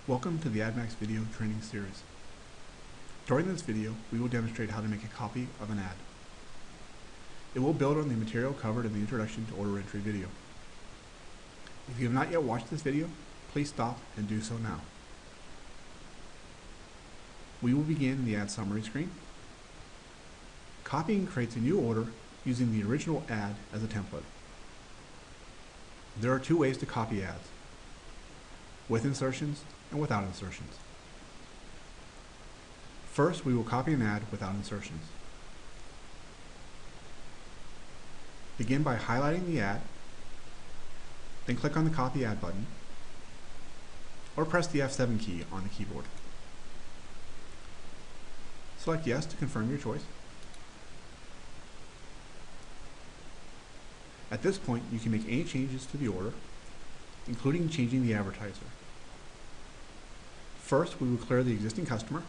Welcome to the AdMax video training series. During this video, we will demonstrate how to make a copy of an ad. It will build on the material covered in the Introduction to Order Entry video. If you have not yet watched this video, please stop and do so now. We will begin the ad summary screen. Copying creates a new order using the original ad as a template. There are two ways to copy ads: with insertions and without insertions. First, we will copy an ad without insertions. Begin by highlighting the ad, then click on the Copy Ad button, or press the F7 key on the keyboard. Select Yes to confirm your choice. At this point, you can make any changes to the order, including changing the advertiser. First, we will clear the existing customer.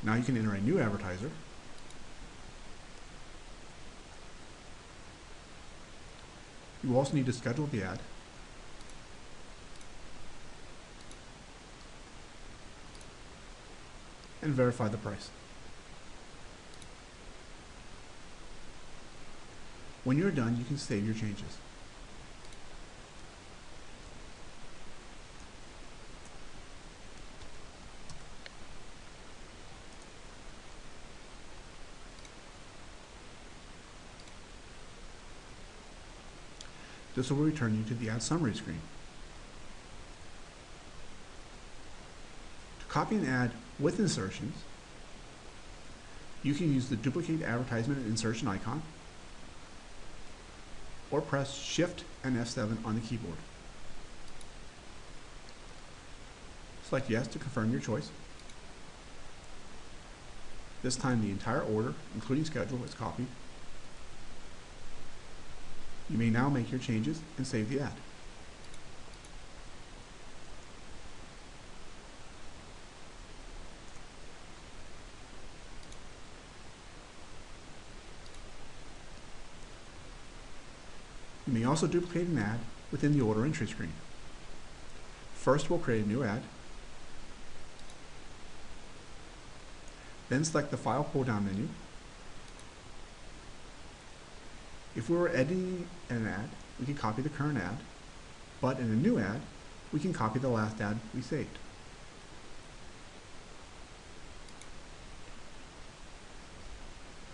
Now you can enter a new advertiser. You will also need to schedule the ad. And verify the price. When you're done, you can save your changes. This will return you to the ad summary screen. To copy an ad with insertions, you can use the duplicate advertisement and insertion icon, or press Shift and F7 on the keyboard. Select Yes to confirm your choice. This time the entire order, including schedule, is copied. You may now make your changes and save the ad. You may also duplicate an ad within the order entry screen. First, we'll create a new ad. Then select the File pull-down menu. If we were editing an ad, we can copy the current ad, but in a new ad, we can copy the last ad we saved.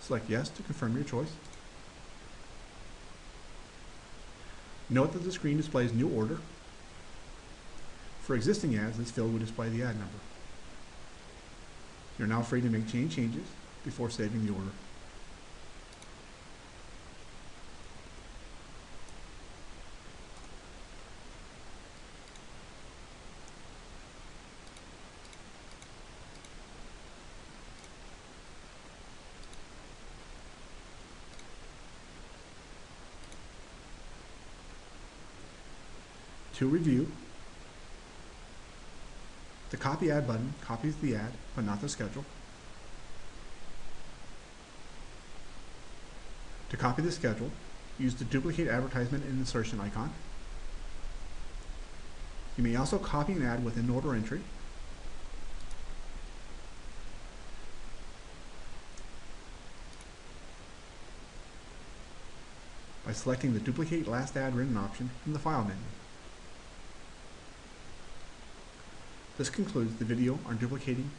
Select Yes to confirm your choice. Note that the screen displays new order. For existing ads, this field will display the ad number. You're now free to make changes before saving the order. To review, the Copy Ad button copies the ad, but not the schedule. To copy the schedule, use the Duplicate Advertisement and Insertion icon. You may also copy an ad within order entry. By selecting the Duplicate Last Ad Written option from the File menu. This concludes the video on duplicating